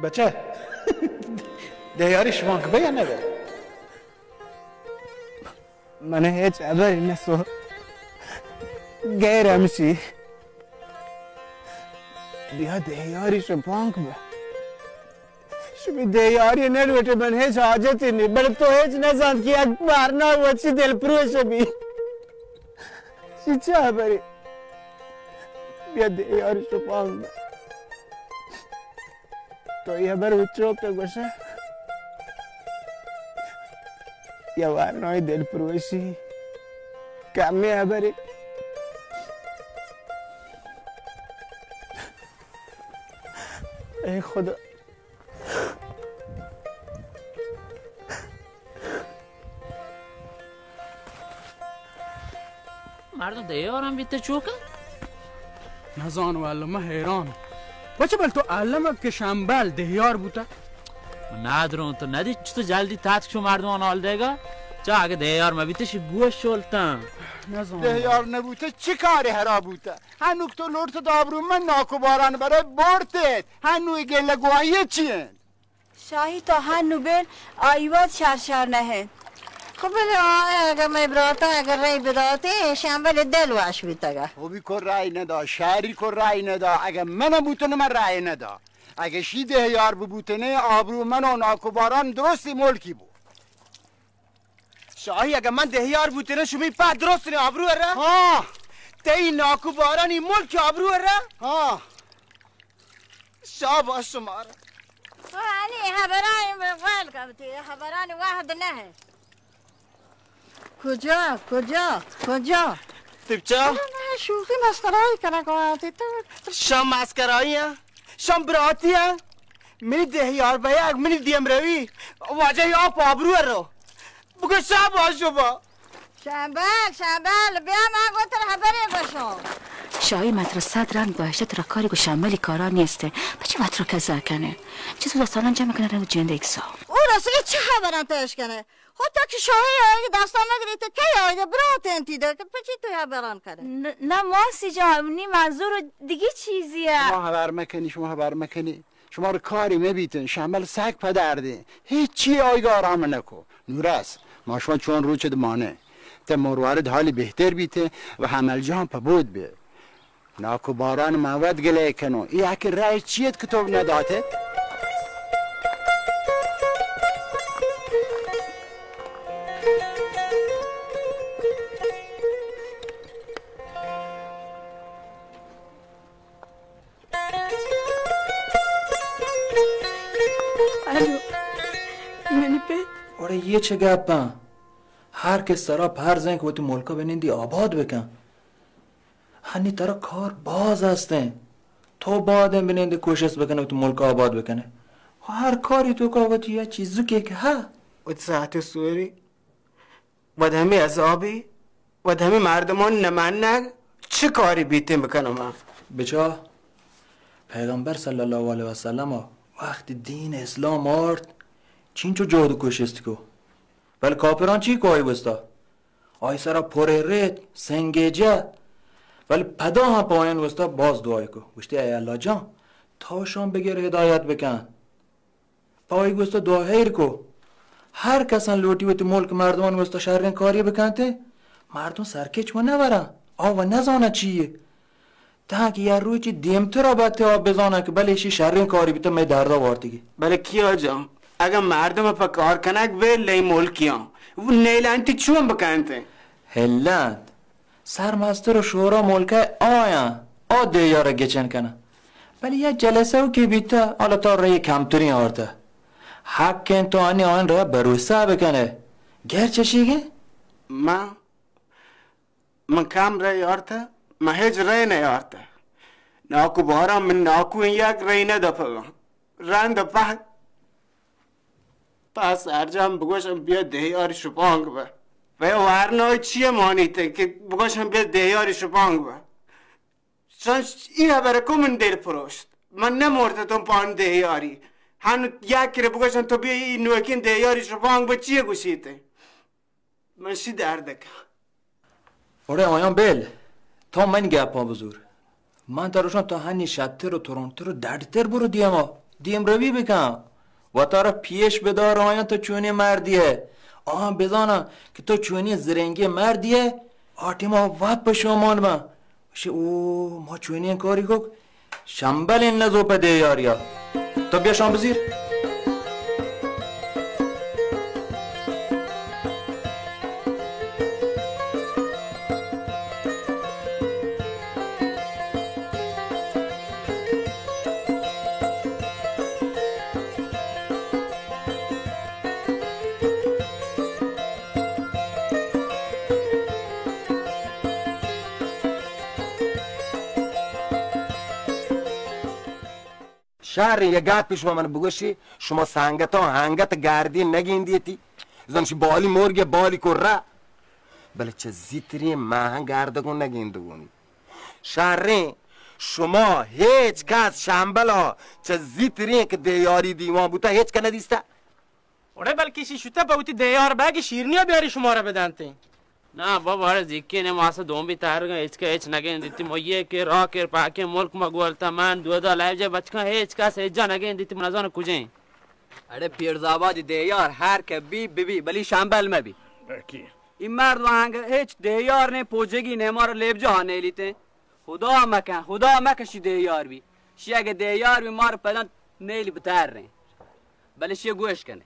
بچه دهیاری شما که بیا نده من هیچ عبری نسو غیر همشی بیا دهیاری شو بانک به شما دهیاری نلوٹه من هیچ حاجتی نی بل تو هیچ نزاند که یک بارنا وچی دل پروش بی چی عبری بیا دهیاری شو بانک به تو یه بر وچوک تو باشه یا وارنای دل پروشی کمی عبری ای خدا مردم دیارم بیته چوکه؟ نزان والله ما حیران بچه بل تو علمه که شنبل دهیار بوده ندارم تو ندی چطور جلدی تاتک شو مردمان حال دیگه؟ چه اگه دیار ما بیتش گوش شلتم دهیار نبوده چی کاری هرا بوده هنوک تو لورت دابرو من ناکو باران برای بورتت هنوی گله گواهی چیه شاهی تا هنو بین آیوات شرشر نهه خب بله اگر می براتا اگر رای براته شنبل دل واش بیتگه خوبی کن رای ندا شهری کن رای ندا اگه من بوتنه من رای ندا اگه شی دهیار بوتنه آبرو من و ناکو باران درستی ملکی بود شاهی اگر من دهیار بوتنه شمی پا درست نه آبرو اره ها تی ناکو بارانی ملک آبرو اره ها شاه باش شماره ولی خبرانی بقول کبتی خبرانی واحد نه کجا تبچه نه شوخی مسخره‌ای کنه کواتی تو شام مسکرایی شام براتی منی دهیار باید منی دیم روی واجه یا پابرو رو بگو شام باشو با شنبل بیا من گوتر خبری باشم شاهی متر 100 رنگ باشه ترا کاری گو شنبلی کارا نیسته بچه وقت رو کذا کنه چه تو دستانان جمع کنه رو جنده اکسا او راستی چه خبران تش کنه خود تا که شاهی دستان نگیری تو که آیده برات انتیده که پچی توی خبران کنه نه ماسی جان نی منظور دیگه چیزیه شما خبر مکنی شما رو کاری میبیتن شنبل سگ پدرده هیچی آیگار هم نکو نورس ما شما چون رو چه دمانه تا مروارد حالی بهتر بیته و حمل جان پا بود بی ناکو باران مواد گله کنو ای اکی رای چیت کتاب نداته آره یه چه گپم هر کس ترا پر زن که تو ملکا بنیندی آباد بکن هنی ترا کار باز هستن تو بادم بنینده کوشش بکنه تو ملکا آباد بکنه هر کاری تو که یه چیزو که ها و ساعت سوری و دمی عذابی و دمی مردمان نمنگ چه کاری بیتیم بکنم من بچه پیغمبر صلی الله علیه و سلم وقتی دین اسلام آرد چین چو جهد کوشستی کو ولی کافران چی کوی بستا آی سرا پره رید سنگیجه ولی پدا هم پایین بستا باز دعای کو گوشتی ای الله جان تا شام بگیر هدایت بکن پای بستا دعا هیر کو هر کسان لوٹی و تو ملک مردمان بستا شرین کاری بکنته مردم سرکچ و نبرن آوا نزانه چیه تا که یه روی چی دیمتر آبته آب بزانه که بله ایشی شرین کاری بیتا می دردا وارتگی بله کیا جان اگر مردم پا کار کنک به لی ملکیان و نیلانتی چون بکنته هلند سرمستر و شورا ملکه آیان دیاره گچن کنه ولی یه جلسه او که بیتا حالا تا رای کمترین آرده حق تو آنی آن را بروسه بکنه گرچه شیگه؟ من کم رای آرده من هیچ رای نیارده ناکو بارم من ناکو این یک رای ندپگم رند پهد پس ارجام بگوشم بیا دهیاری شپانگ با و ورنای چیه مانیته که بگوشم بیا دهیاری شپانگ با چون این خبره که من دل پروشت من نمورده تون پان دهیاری هنو یک کره بگوشم تو بیا این نوکین دهیاری شپانگ با چیه گوشیته من شی درده که اوره آیان بل تا من گپا بزور من تروشم تا هنی شتر و تورنتر و دردتر برو دیما دیم روی بکن و تارا پیش بدار آیا تو چونی مردیه آها بزانا که تو چونی زرنگی مردیه آتی ما وقت پشمان ما بشه او ما چونی این کاری که شنبل این نزو پده یاریا تو بیا شام بزیر شهر یه گات پیش من بگوشی شما سنگت ها هنگت گردی نگیندیتی زنشی بالی مرگ بالی کرا بله چه زیتری مهن گردگون نگیندگونی شهر شما هیچ کس شنبلا چه زیتری که دیاری دیوان بوده هیچ که ندیسته اوره بلکه شوته باوتی دیار بگی شیرنیا بیاری شما را بدنتی نه بابا هر زیکی نه ماسه دوم بی تارگا هیچ نگیندیتی ما یه که راه که پاکه ملک ما گولتا من دو لایو جه بچکا هیچ کس هیچ جا نگیندیتی من ازان کجایی अरे पीरजाबाद देयार हर के बी बली शांबल में भी این مرد وانگ هیچ دیار نه پوجگی نه مار لیب جا نه لیته خدا مکشی دیار بی شی اگه دیار بی مار پدن نیلی بتر رहे بله شی گوش کنه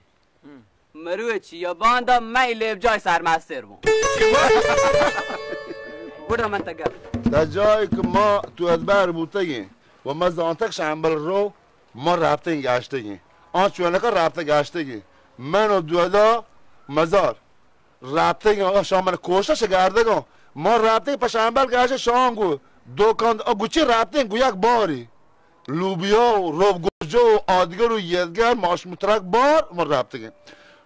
مروه چی یا باندا می لیب جای سرمستر بون بودا من تگر در جایی که ما تو ادبر بودتگیم و ما زانتک شنبل رو ما رابطه گشتگیم آن چونه که رابطه گشتگیم من و دولا مزار رابطه گیم شامل کوشش گردگم ما رابطه پشنبل گشت شانگو دوکان گوچی رابطه گو یک باری لوبیا و روبگوجه و آدگر و یدگر ماش مترک بار ما رابطه گیم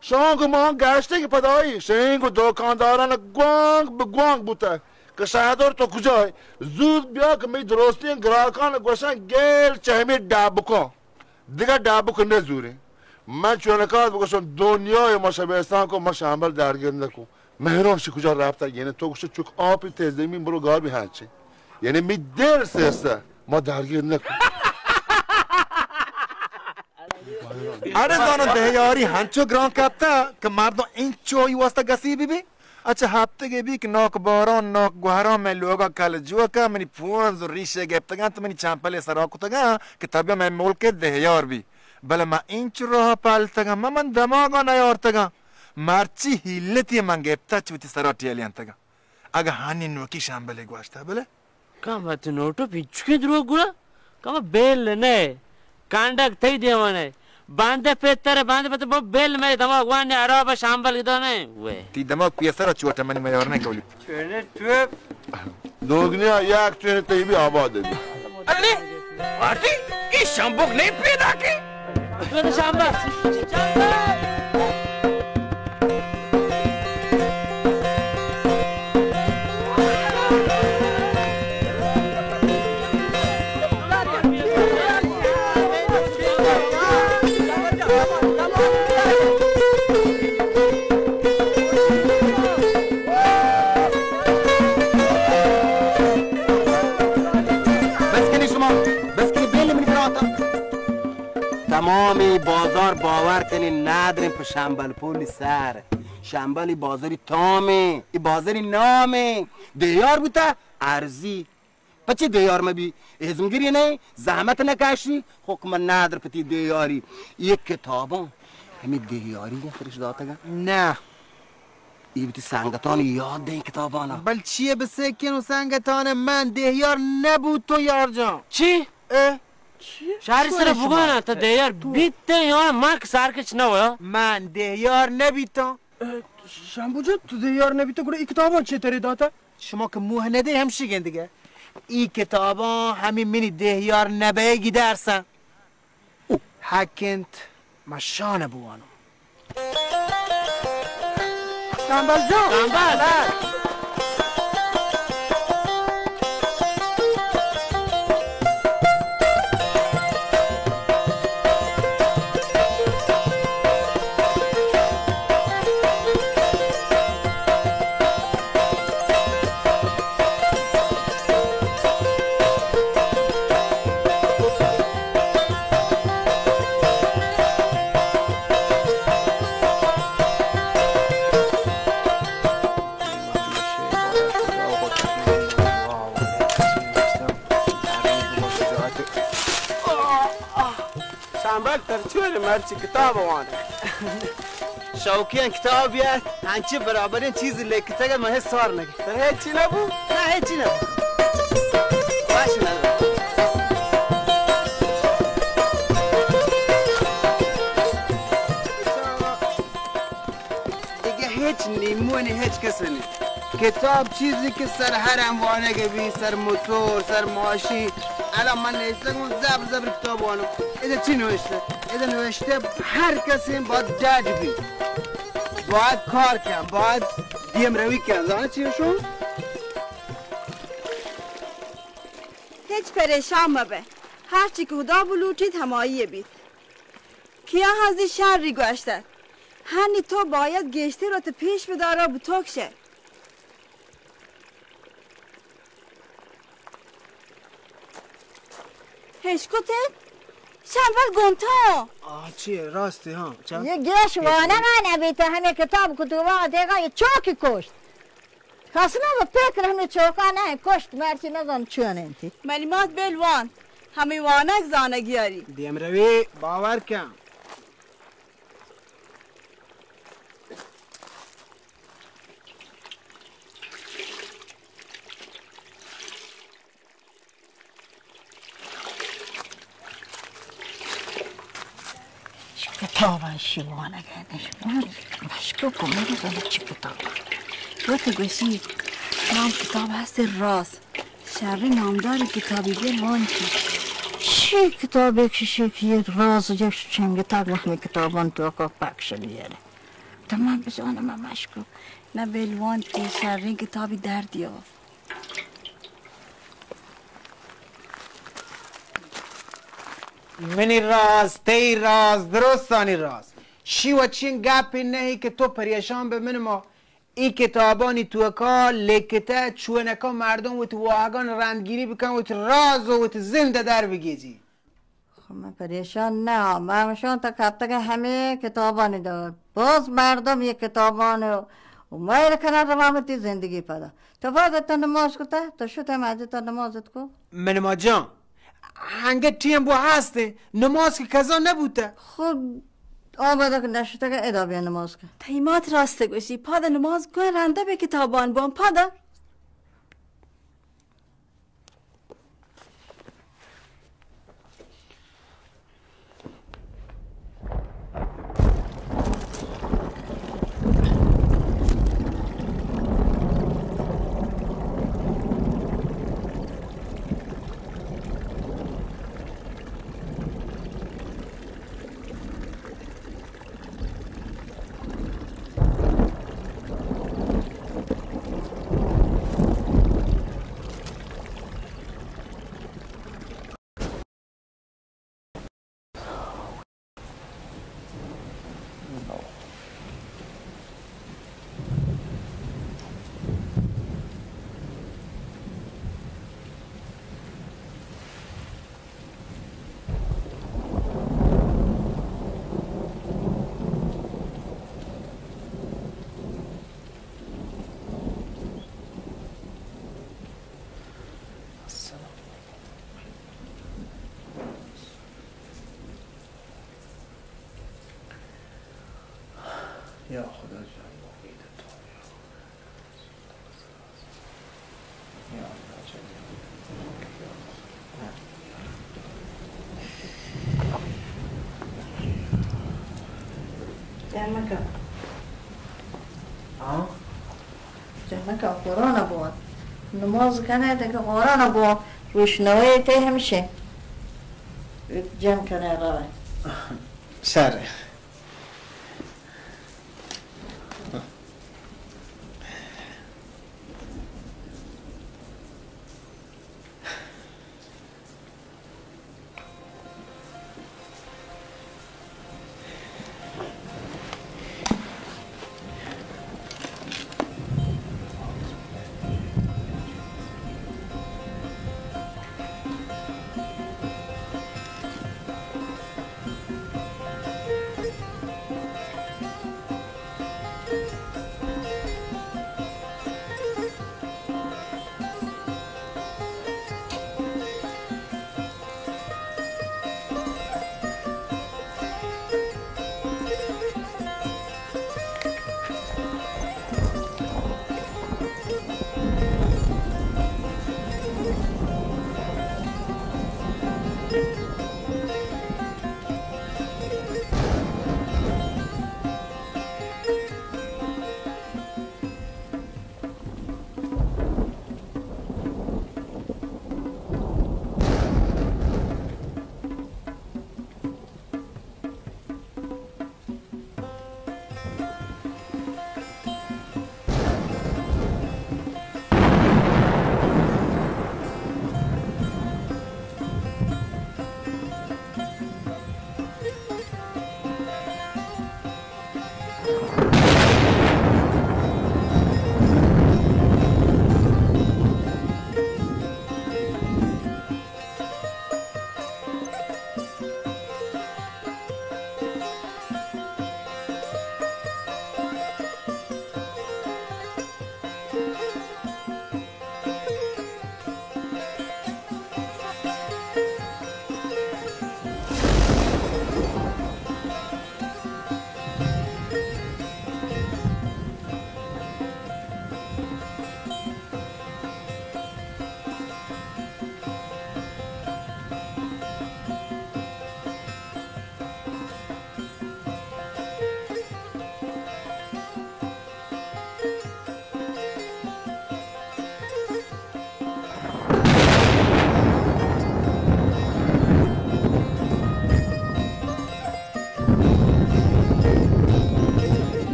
شانگو ما گشته که پدایی شنگو دوکانداران گوانگ به گوانگ بوده که شهدار تو کجای زود بیا که می درستی این گراکان گوشن گل چهمی دابکن دیگه دابکن نزوری من چونکات بگوشم دنیای ما شبهستان کن ما شنبل درگیر نکن مهران شی کجا رفته یعنی تو گوشت چوک آبی تزمین برو گار بی هنچی یعنی می دل سسته ما درگیر نکن آره زانو دهیاری هنچو گران کبتا که مردم این چوی واسطه گسی بی अच्छा हफ्ते के भी नौक बारों नौक गुहारों में लोगा कल जुआ का मेरी फोन जो रीशे गेप्तगा तो मेरी चांपले सराकुतगा कि तब मैं मोल के देहयार भी बल मैं इंच रहा पालतगा मन दमागा ना यारतगा मार्ची हिलती मैं गेप्ता चुती सराटी अलियंतगा अगर हानि नोकी शांबले गुआस्ता बले काम बात नोटो पिचके द्रो गुड़ा काम बेल ने कांडक थई देवाने बांधे पेतर बांधे पेतर बहुत बेल में दमा गुआने अराबा शांबल इधर नहीं वे ती दमा पियसरा चोटा मनी मैं और नहीं कौली चुने ट्वेप दोगनिया याक चुने ते भी आबाद है अरे आरती इस शंबुक नहीं पैदा की तो शांबल تمامی بازار باور کنی نداریم پر شنبل پولی سر شنبلی بازاری تامه ای بازاری نامه دیار بوده ارزی پچه دیار ما بی ازمگیری نه زحمت نکشی حکم ندار پتی دیاری یک کتابان همین دیاری نفرش داتا نه ای بیتی سنگتان یاد ده این کتابانا بل چیه بسکن و سنگتان من دیار نبود تو یار جان چی؟ شهری سر بگانا تا دیار بیته یا من که سرکش نویا من دیار نبیتم شنبو جا تو دیار نبیته گره ای کتابان چه تری داتا؟ شما که موه نده هم شیگن دیگه ای کتابان همین منی دیار نبیگی درسن حکنت مشان بوانم شنبل جا شنبل دکتر چوری مرچی کتاب وانه شوقیان کتاب بیاد هنچی برابرین چیزی لیکته که مه سوار نگی در هیچی نبود؟ نه هیچی نبود باشه ندارم دیگه هیچ نیمونی هیچ کسی نیست کتاب چیزی که سر هر اموانه که بی سر موتور سر ماشین الان من نوشتم اون زبر کتاب وانم ایده چی نوشته؟ ایده نوشته هر کسی باید جج بی باید کار کن باید دیم روی کن زانه چی شون؟ هیچ پریشان مبه هرچی که خدا بلوچید همایی بید کیا هزی شر گوشتد هنی تو باید گشتی رو تو پیش بداره بتوکشه هشکوته؟ شنبال گمتا چیه راستی ها یه گش وانه نبیته همه کتاب کتوبا دیگه یه چاکی کشت خاصنا با فکر همه چوکا نه کشت مرچی نزم چون انتی ملیمات بلوان همه وانک زانگیاری دیم روی باور کن کتابان شیوانه گردش مشکو کمه بزنه چی کتاب تو گوشی نام کتاب هست راست شرری نامدار کتابی بلوان چی کتابی کشی که یه راز و یک چنگه تک مخمی کتابان تو اکا پکش بیاره تمام بزنه من مشکو نه بلوان که شرری کتابی دردی ها منی راست تی راست درستانی راست شیوه چین گپی نهی که تو پریشان به من ما این کتابانی تو اکا لکته چونکا مردم و تو واقعان رندگیری بکن و تو راز و تو زنده در بگیجی خب من پریشان نه من تا کبتا که همه کتابانی دار باز مردم یک کتابانی و مایل کنن روامتی زندگی پدا تو باید تا نماز کتا تا شو تا مجد تا نمازت کو من ما جان هنگه تیم بو هسته نماز که کذا نبوده خب آباده که نشده که ادا بیا نماز که تایمات راسته گوشی پادا نماز گوه رنده به کتابان بام پادا یا خدا جان موقعیت تو یا الله جان جمعه قرآن بود نماز کنه دیگه قرآن بود روشنوی تی همیشه جمع کنه رای سره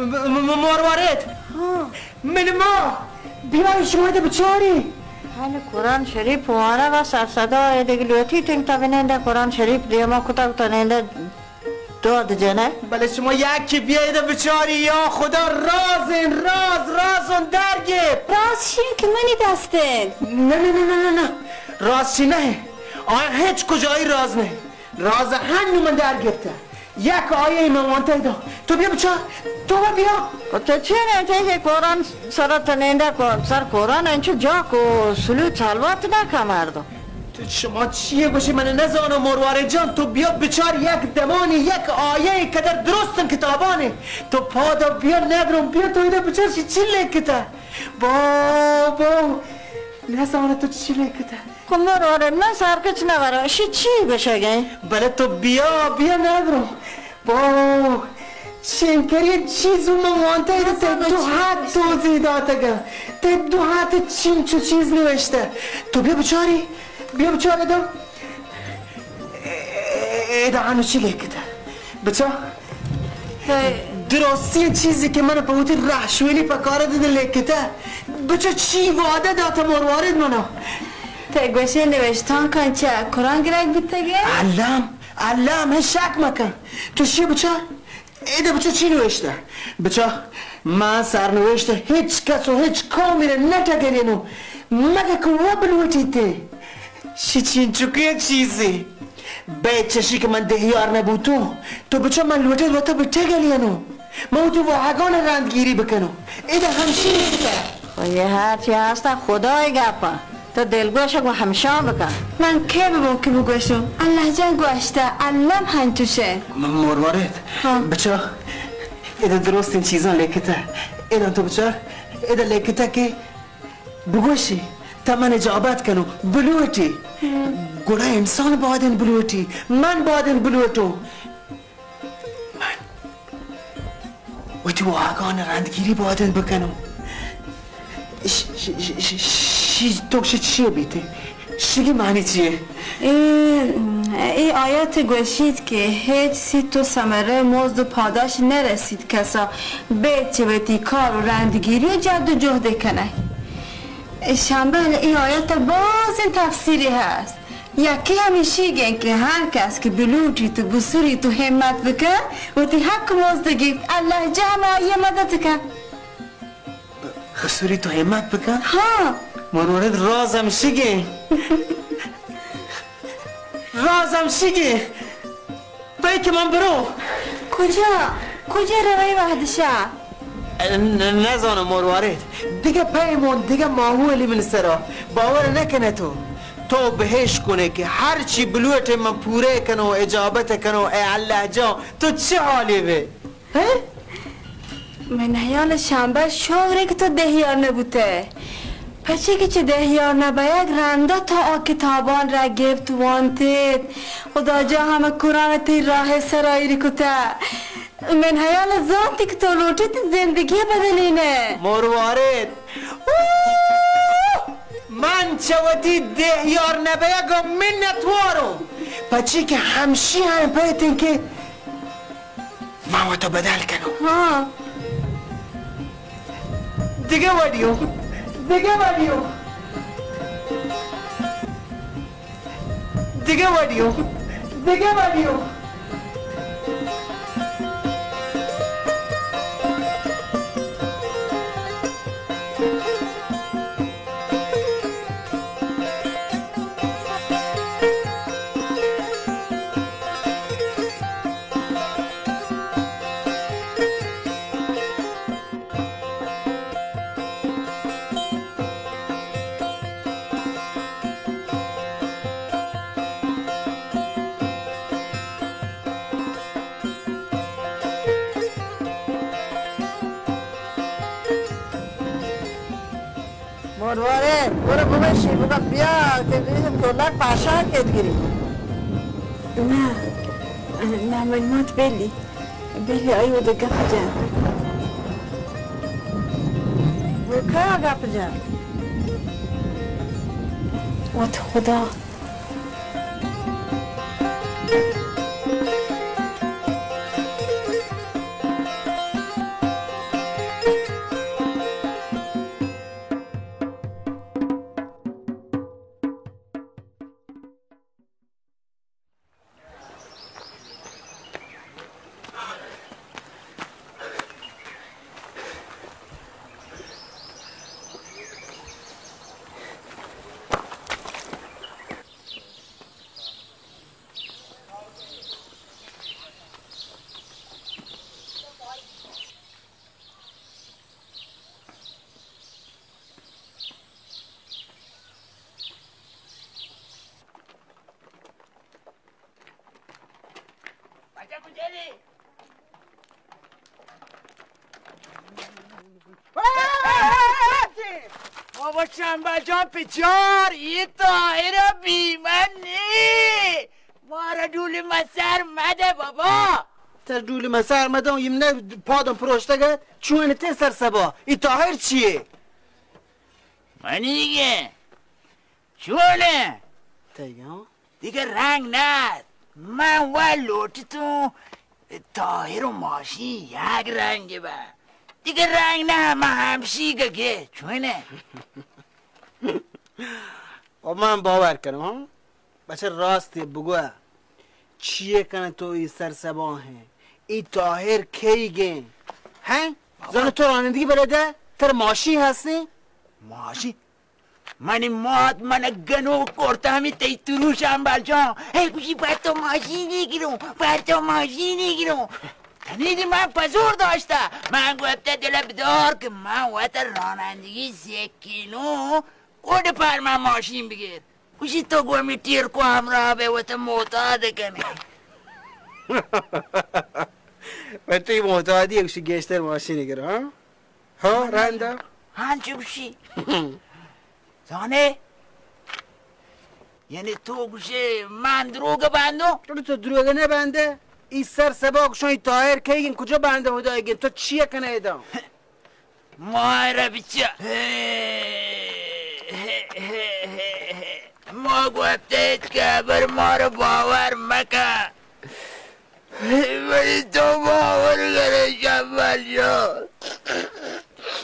مروارید من ما بیای شما ده بچاری حالا قرآن شریف واره و سرصدا دیگه لوتی تیم تا بیننده قرآن شریف دیما کتا کتا نینده داد جنه بله شما یکی بیایده بچاری یا خدا رازون درگیر راز چیه که منی دسته نه راز چی نه آیا هیچ کجایی راز نه راز هنو من درگیرته یک آیه ایمان وانته دا تو بیا بچار تو بیا تو چیه نه که قرآن سرات نینده سر قرآن اینچه جا کو سلوت سلوات نکه مردم تو شما چیه باشی من نزانم مروارید جان تو بیا بچار یک دمانی یک آیه کدر درستن کتابانه تو پادا بیا ندرم بیا تو ایده بچار چی لیکته بابا نزانم تو چی لیکته خب مروارید من سرکچ نبرم چی بشه گه بله تو بیا ندرم بابا شنکری چیزو من وانته ایده ته دو حد توضیح داده گه ته دو حد چو چیز نوشته تو بیا بچاری بیا بچاره دو ایده هنو چی لیکده بچا درستی چیزی که من پاوتی رحشویلی پکاره دیده لیکده بچا چی واده داتا مروارید منو تگوشه نوشتان کن چه قرآن گرک بیتگه؟ علم شک مکن تو چی بچا؟ ایده بچا چی نوشته؟ بچا من سرنوشته هیچ کس و هیچ کامی رو نتگرینو مگه که و بلوتیده چین چکه چیزی به چشی که من دهیار نبود تو بچه من لوته و تو بتگلینو من تو واقعان رندگیری بکنو ایده همشی نیسته یه هرچی هسته خدای گپا تو دلگوشک و همشان بکن من که ببون که بگوشم الله جان گوشته علم هنتوشه مروارید بچه ایده درست این چیزان لیکته ایده تو بچه ایده لیکته که بگوشی تا من اجابت کنو بلوتی گوڑا انسان بادن بلوتی من بادن بلوتو من و تو واقعان رندگیری بادن بکنو توکش چیه بیته؟ شگی معنی چیه؟ ای آیات گوشید که هیچ سی تو سمره مزد و پاداش نرسید کسا بیت چه بیتی کار و رندگیری و جد و جهده کنه شنبه این آیات باز این تفسیری هست یکی همیشیگن که هر کس که بلوٹی تو بسوری تو همت بکن و تی حق مزدگی الله جمع آیه مدد کن بسوری تو همت بکن؟ ها مروارید رازم شیگه بایی که من برو کجا روی وحدشه؟ نزانم مروارید دیگه پیمون دیگه ماهولی من سرا باور نکنه تو بهش کنه که هرچی بلوت من پوره کنه و اجابت کنه ای الله جان تو چه حالی به؟ من حیال شنبه شغری که تو دهیار نبوده پچه که چه دهیار نباید رنده تا کتابان را گفت وانتید خدا جا همه قرآن تی راه سرایی ری کته من حیال ذاتی که تو لوٹی زندگی بدلینه مروارید من چوتی دهیار نباید منتوارم پچه که همشی هم بیتین که موتو بدل کنم دیگه وادیو مروارید برو ببشی بگم بیا که دیدیم دولت پاشا کت گیری نه من بلی آیو ده گفت جان بکا گفت جان وات خدا بابا شنبل جان پیچار یه طاهر بیمنی مارا دولی مسر مده بابا تا دولی مسر مده یمنه پادم پروشته گد چون ته سر سبا ای طاهر چیه منی دیگه چونه دیگه رنگ ند من و لوٹتون طاهر و ماشین یک رنگه با دیگه رنگ نه من همشیگه که چونه و من باور کنم ها بچه راستی بگو چیه کنه تو ای سر سباه ای طاهر کی گه ها زن تو رانندگی بلده تر ماشین هستی ماشین من ماد من گنو کرده همی تی ترو شنبل جان ای کشی باید تو ماشینی گیرم باید تو ماشینی گیرم تنیدی من پزور داشته من گفته دل بدار که من وقت رانندگی 3 کیلو کود پر من ماشین بگیر کشی تو گومی تیر کو همراه به وقت معتاد کنه و توی معتادی کشی گشتر ماشینی گیره ها رنده هنچه بشی زانه یعنی تو گوشه من دروگ بندو تو دروگ نبنده ای سر سبا کشون طاهر که این کجا بنده هدایگین تو چیه کنه ایدام مایره بچه ما گفتید که بر ما رو باور مکن ولی تو باور کنه شنبل جان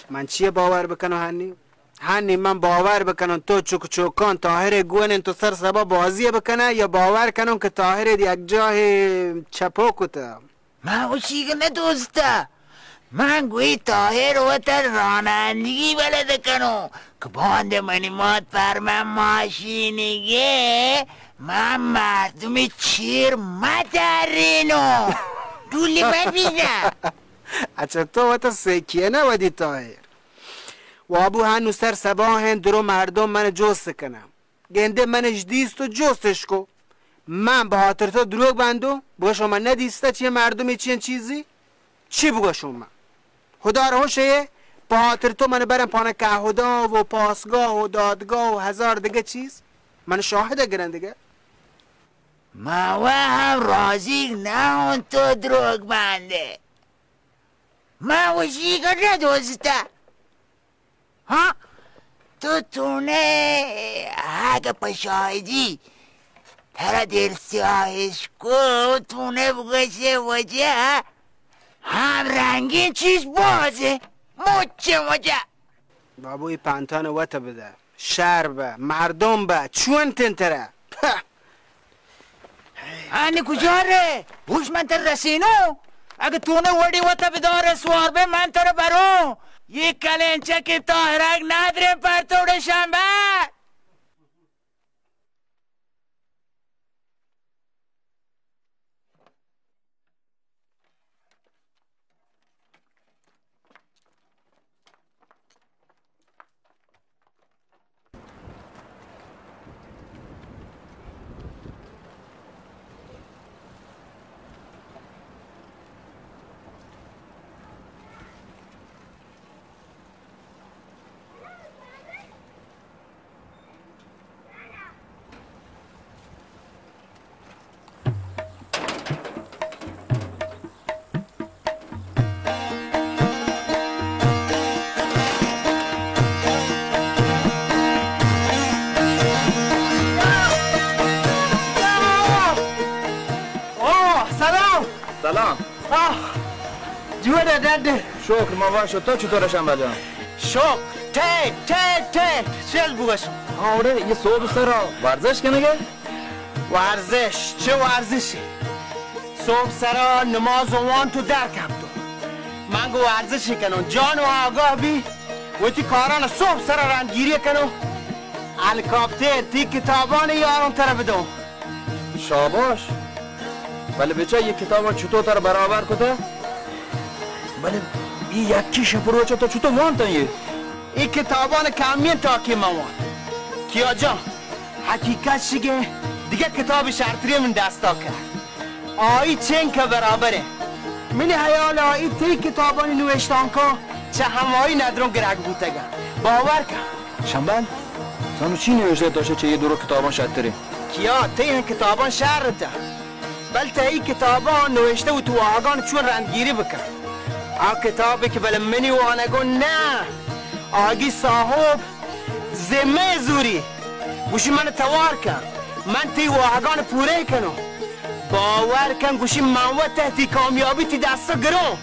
من چیه باور بکنم هنی من باور بکنم تو چوکان طاهر گونن تو سر سبا بازی بکنه یا باور کنم که طاهر یک جای چپو کته من وشیگه ندوسته من گوی طاهر و تر رانندگی بلده کنم که بانده منی ماد پر من ماشینیگه من مردم چیر مدرینو دولی من بیزم اچه تو و تا سکیه نودی طاهر و ابو هنو سر سباهن درو مردم من جست کنم گنده منش دیست و جستش کو من به خاطر تو دروغ بندو بگوشم من ندیسته چیه مردمی چیه چیزی چی بگوشم من خدا رو هوشه به خاطر تو من برم پانه کهودا و پاسگاه و دادگاه و هزار دیگه چیز من شاهده گرن دیگه من و هم راضی نه تو دروغ بنده من وشی که ندوسته ها تو تونه اگه پشایدی ترا دل سیاهش کو تونه بگشه وجه هم رنگین چیز بازه مچه بابوی پنتان وطه بده شهر به مردم به چون تنتره هنی کجا ره بوش من تر رسینو اگه تونه وڑی وطه بداره سوار به من تر برو یک کلنچه که طاهرک ندریم پر توڑ شنبه سلام جوه داده شکر مامان شد تو چطوره شنبل جان شکر ته چل بگوشم آره یه صبح سرا ورزش کنه گه ورزش چه ورزشی صبح سرا نماز وان تو درکم تو من گو ورزشی کنم جان و آگاه بی و تی کاران صبح سرا رنگیری کنم هلیکاپتر تی کتابان یارم تر بدم شاباش ولی بچه یک کتاب چطور تر برابر کده؟ ولی این یکی شپروچه تا چطور وانتن یه؟ این کتابان کمین تاکی موان کیا جان حقیقت شگه دیگه کتاب شرطری من دستا کرد آیی چند که برابره منی حیال آیی تی کتابانی نوشتان که چه همایی ندرم گرگ بودگم باور کن شنبل زانو چی نوشته داشته چه یه دورو کتابان شتری کیا تی این کتابان شهرته بل تی کتابان نوشته و تو آگان چون رندگیری بکن کتابی که بله منی وانگو نه آگی صاحب زمه زوری گوشی من توار کن من تی واقعان پوره کنم باور کن گوشی منوه تحتی کامیابی تی دستا گرم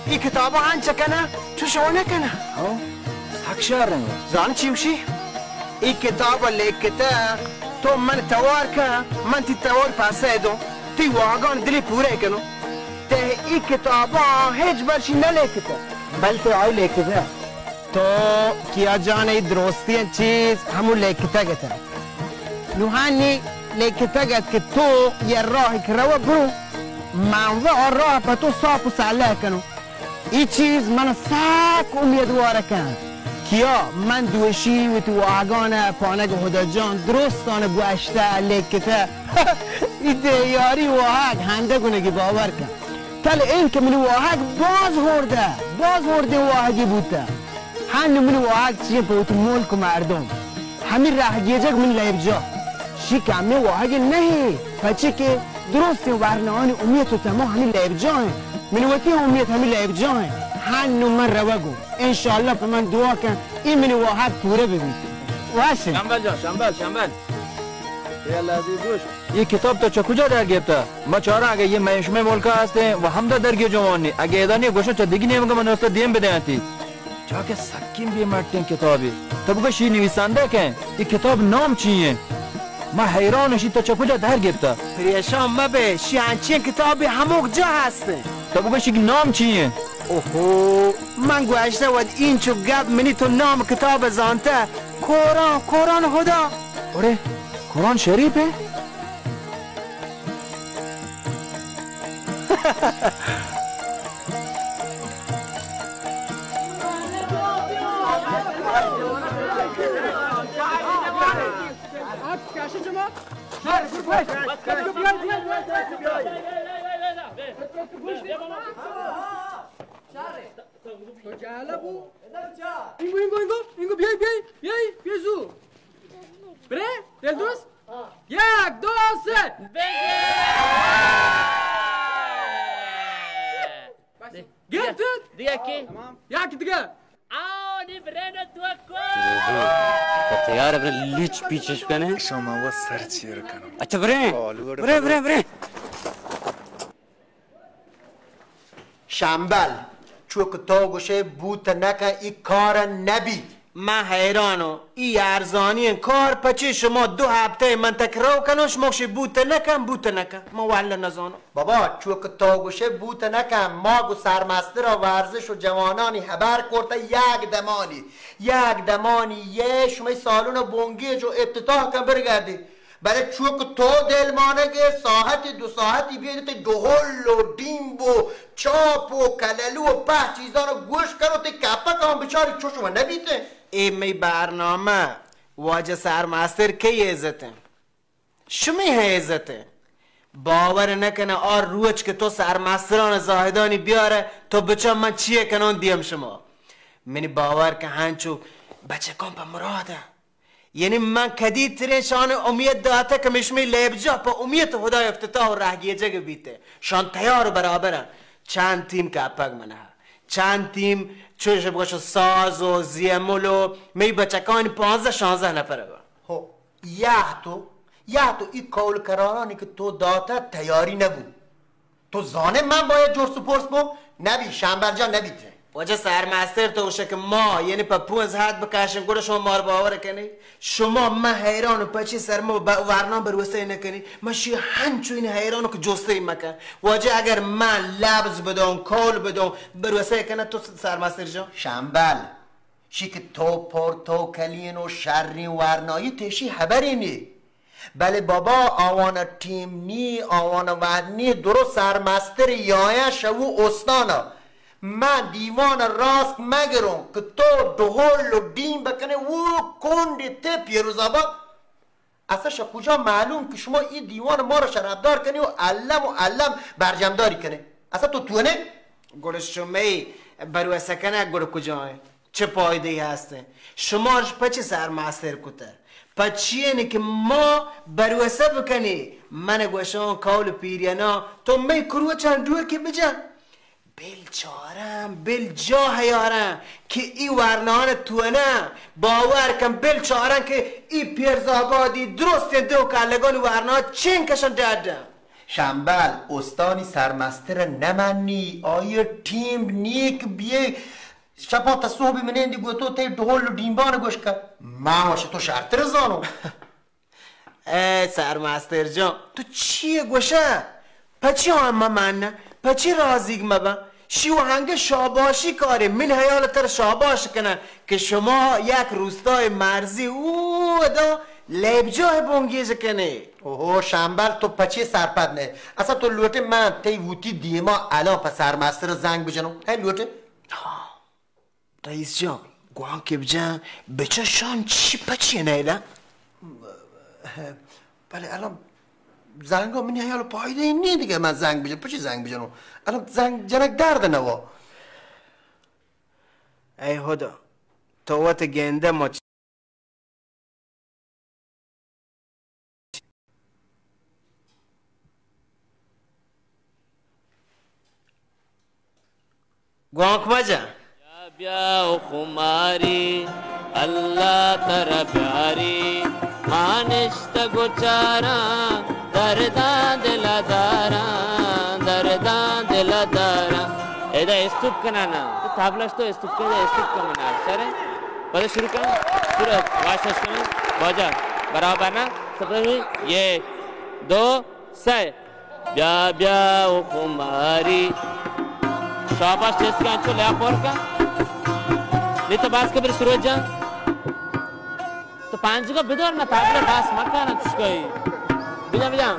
این کتابا هنچه کنه تو شو نکنه حق شهرنگو زان چی وشی؟ این کتابا لیکته تو من توار کن من تی توار پاسه دو تی واقعان دلی پوره کنم ته این کتابا هیچ برشی نلیکته بلکه آی لیکته تو کیا جانه درستی چیز همون لیکته گته نوحانی لیکته گت که تو یه راهی که رو برو منوه راه پا تو صاف و ساله کنو این چیز من ساک امیدواره کن کیا من دوشی و تو آگان پانگ هدا جان درستانه گوشته لیکته این دیاری واحق هنده گونگی باور کن تل این که منو واحق باز هرده واحقی بوده هن منو واحق چیه پا تو ملک و مردم همین رهگیجه من لیب جا شی کمی واحق نهی پچه که درستی و برنامه امید تو تمام همین لیب جا منوتی امید همین لیب جا هن من روگو انشالله پا من دعا کن این منو واحق پوره ببید واشه شنبل جان شنبل یه لحظه گوش این کتاب تو چه کجا در گرفته؟ ما چهار اگه یه منشمه ملکه هسته و هم در گیه جوانی اگه ایدانی گوشن چه دیگی نمیگه من است دیم بده انتی چرا که سکیم بیمارتین کتابی تو بگو شی نویسنده که این کتاب نام چیه؟ ما حیرانشی تو چه کجا در گرفته؟ پریشان مبه شی هنچین کتابی هموک جا هسته تو بگو شی نام چیه؟ اوهو من گوشته ود این چو گب منی تو نام کتاب زانته قرآن خدا آره قرآن شریفه؟ اینگو بیای زو بره دل دوست یک دو سه گرفتید دیگه کی؟ یکی دیگه آنی برنه تو کو تیاره بره لیچ پیچش کنه شما و سر چیر کنم اچھا بره شنبل چو که تو گوشه بوت نکن ای کار نبید من حیرانو ای ارزانی کار پچه شما 2 هفته من تکرار کنم شما گوشه بوت نکن ما والا نزانو بابا چو که تو گوشه بوت نکن ما گو سرمستر و ورزش و جوانانی خبر کرده یک دمانی یه شما سالون بونگی جو افتتاح کن برگردی برای چوک تو دل مانگه ساعت 2 ساعتی بیاید دهل و دیمب و چاپ و کللو و په چیزا رو گوش کرو تی کپا کام بچاری چو شما نبیته ایمی برنامه واجه سرمستر کی عزته شمی عزته باور نکنه آر روچ که تو سرمستران زاهدانی بیاره تو بچه من چیه کنون دیم شما منی باور که هنچو بچه کام پا مراده یعنی من کدید ترشان امید داته که مشمی لیبجا پا امید خدای افتتاح و رهگیجه بیته شان تیار برابرن چند تیم که اپک منه چند تیم چوش بگوشو ساز و زیمول و می بچکانی 15-16 نفره با خب یه تو این کول کرارانی که تو داته تیاری نبود تو زانه من باید جور سپورس بو نبی شنبرجان نبیته وجه سرمستر تو باشه که ما یعنی پا 5 حد بکشن گوره شما مار باور کنی شما من حیرانو پچی سر ما ورنام بروسته نکنی من شی هنچو این حیرانو که جسته این مکن وجه اگر من لبز بدون کول بدون بروسته کنه تو سرمستر جان شنبل شی که تو پورتو کلین و شرین ورنایی تشی خبری نی بله بابا آوان تیم نی آوان ورنی درست سرمستر یایه شو استانا من دیوان راست مگرم که تو دهل و دین بکنه و کندی ته پیروزآباد اصلا کجا معلوم که شما این دیوان ما رو شرابدار کنی و علم برجمداری کنی؟ اصلا تو تونه؟ گل شمی برو سکنه گل کجاه چه پایده هسته شماش پچه سرمستر کته پچی اینه که ما بروسه بکنی من گوشان کول پیریانا تو می کرو چند دور که بجن بل جا هیارم که ای ورنان تو نه باور کن بل چارم که ای پیرزابادی درست دو کلگان ورنان چین کشن دادم شنبل استانی سرمستر نمانی آیا تیم نیک بیه شبا تا صحبی منه دی گوتو تی ढोल ډیمبان گوش که ماشه تو شرط رزانو سرمستر جان تو چیه گوشه پچی هم من پچی رازیگ مبا شیو هنگه شاباشی کاره من حیال تر شاباش کنه که شما یک روستای مرزی او دا لبجاه بونگیز کنه اوه شنبل تو پچی سرپد نه اصلا تو لوته من تی ووتی دیما الان پس سرمستر زنگ بجنم هی لوته رئیس جان گوان که بجن بچه شان چی پچیه نیله بله الان زنگ ها منی حیال پایده این نی دیگه من زنگ بجنم پچی زنگ بجنم الان زنگ جنک درد نوا ای خدا تو وقت گنده ما گوانک بجن بیا خماری اللہ تر پیاری مانشت گچارا دردان دل دارا ایدا استوب کنانا تو تابلاش تو استوب کنه استوب کنانا سره بعد شروع کن شروع واشش کن باجا برابر نه سپری 1 2 3 بیا خماری شاباش چیز کن چو لیا پور کن नहीं तो बास कबर सूरज जा तो पांच को बिदर ना ताबले बास मक्का ना तुझकोई बिजा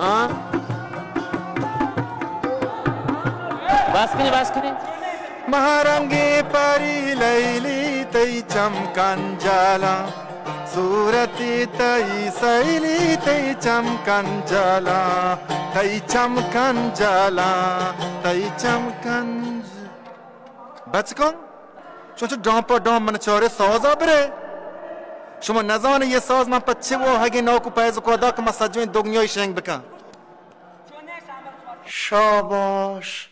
हाँ बास कने महारंगे परी लैली तई चमकन जाला सूरती तई सैली तई चमकन जाला तई चमकन بچکن چون چه دام پا دام من چاره سازا بره شما نزانه یه ساز من پچه و هگه ناکو پیز و کادا که من سجوین دنیای شنگ بکن شاباش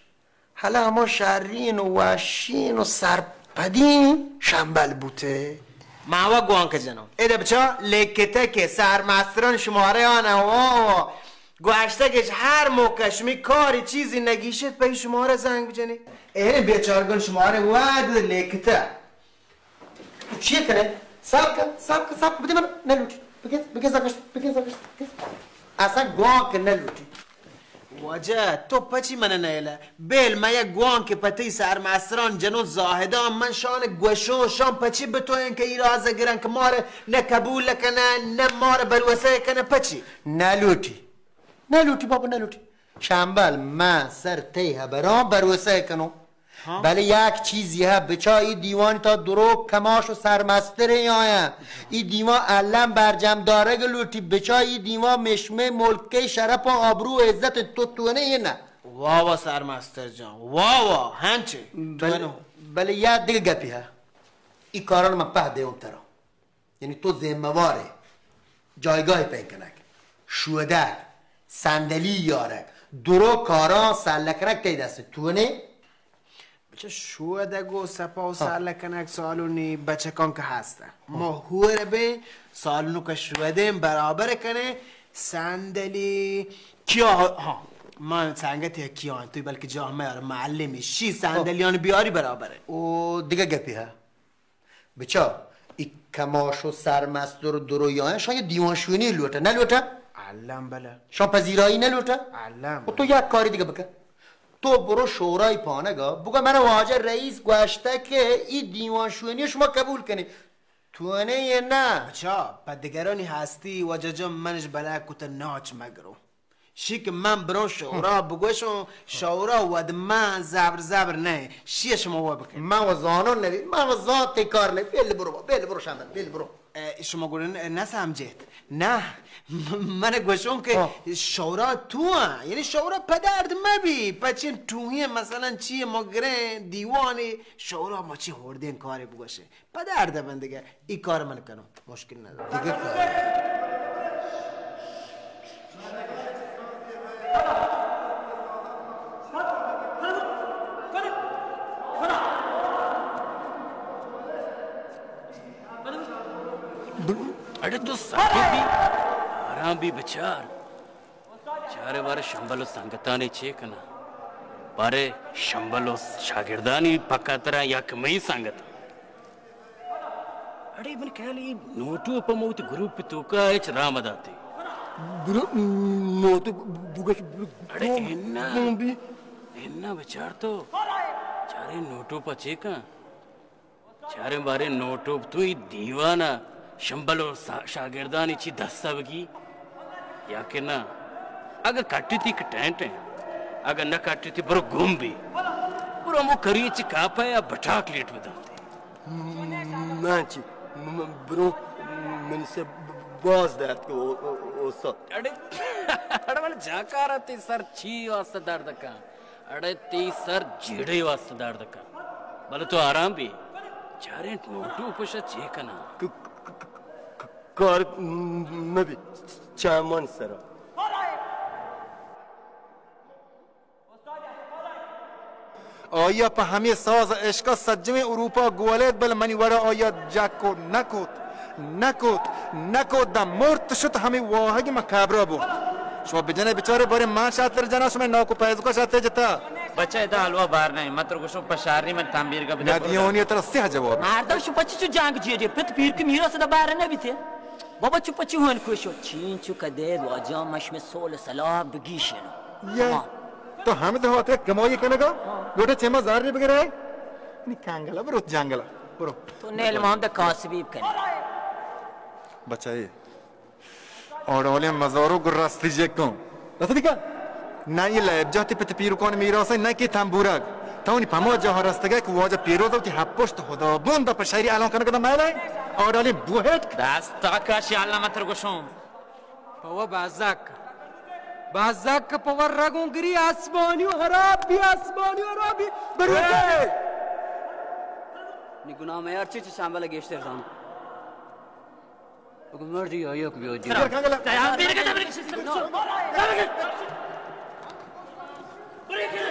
حالا اما شرین و وشین و سرپدین شنبل بوته معوا گوان که جنم ایده بچه لکته که سرمستران شماره آنه گوشته که هر موقع شمی کاری چیزی نگیشید به شماره زنگ بجنی این بیچارگان شماره واد لکته چیه کنه؟ ساب بده من نلوٹی بگه زاگشت اصلا گوان که نلوٹی واجه تو پچی من نیله بیل من یک گوان که پتی سرمستران جنو زاهدان من شان گوشون شان پچی به تو این که ایرازه گرن که ماره نه قبول کنه نه ماره بروسه کنه پچی نلوٹی بابا نلوٹی شنبل من سر تیه برام بروسه کنم بله یک چیزی ها بچه ای دیوان تا درو کماش و سرمستر ای ای دیوان علم برجم داره گلوٹی بچه ای دیوان مشمه ملکه شرف و آبرو و عزت تو تونه یه نه واوا سرمستر جان واوا هنچه بله یک دیگه گپی ها ای کاران من پهده اون ترا یعنی تو زمواره جایگاه پینکنک شودک صندلی یارک درو کاران سلکنک تی دسته تونه بچه شودگو سپا و سلکنک سالونی بچه کن که هسته ما هوره به سالونو که شودیم برابر کنه صندلی کیا ها من سنگتی کیان توی بلکه جامعه معلمی شی صندلیان بیاری برابره او دیگه گپی ها بچه ای کماش و سرمستر و درویان شاید دیوانشونی لوته نه لوته؟ علم بله شان پذیرایی نه لوته؟ علم و تو یک کاری دیگه بکن تو برو شورای پانگا بگو من واجه رئیس گوشته که این دیوانشونی شما قبول کنی تو نه نه بچا پدگرانی هستی واجه جا منش بله کتا ناچ مگرو شی که من برون شورا بگوشم شورا ود من زبر نه شی شما وا بکن من و زانون نبید من و زان تکار نبید بیل برو شندن بیل برو شما گورن نسمجید نه من گوشم که شورا تو یعنی شورا پدرد مبی پچین توهی مثلا چیه ما گره دیوانی شورا ما چی هردین کاری بگوشه پدرد من دیگه این کار من کنم مشکل نداره دیگه अरे तो साकिब भी आराम भी बचार चारे बारे शंबलो संगताने चेकना बारे शंबलो शागिर्दानी पक्का तरह या कमई संगत अरे बन कहली नोटू उपमौत ग्रुप तो का एच रामदाते ग्रुप नोटू बुगश अरे इन्ना बचार तो चारे नोटू पचेका चारे बारे नोटू तू ही दीवाना शंबलो शागिर्दानी ची दस्ता बगी या के ना अगर काटी थी कटेंट है अगर न काटी थी बरो गुम भी बरो मो करिए ची कापा या बटाक लेट बदलते नाची बरो मैंने से बाज दैट को ओसा अरे अरे वाले जाकारा ती सर छी वास्ते दर्द का अरे ती सर जेड़े वास्ते दर्द का भले तो आराम भी चारे नोटू पुशा चेकना کار مبی چامان سرا آیا په همه ساز عشقا سجمه اروپا گوالید بل منی ورا آیا جاکو نکود دم مرت شد همه واهگ مکابرا بود شما بجنه بیچاره باره من شاتر جنا شما ناکو پیزکا شاتر جتا बच्चा इधर हलवा बाहर नहीं मत रुको शो पशारनी में तांबीर का ना दियोनी तरह से जवाब मारदा शो पच्ची चु जांग जे पत पीर के मीरा से बाहर नहीं बीते बाबा चु पच्ची हुन खुशो चीन चु कदे वाजा मश में सोल सलाह बगीशन या तो हम तो होते कमाई कनेगा गोटे चेमा जार रे बगैर है नि कांगला बरो जांगला बरो तो नेल मोहम्मद कासबीब कने बचाए और ओले मजारो गुरस्ती जेको रसदिका ना ये लैब जाती पे पीरू कौन मीरा से ना कि थांबूरग तौनी पमो जहर रस्तगे कि वो जब पीरो तो कि हपोस्ट होदा बंदा पर शायरी आलों करने का मायला और अली बुहेट दास्ता का शाला मत रुको पवा बाजाक पवर रगों गिरी आसमानी हराबी बरुते निगुना में यार चीज शामिल गेस्टर जान हुकूमत जी आयो को बियो जी तैयार मेरे के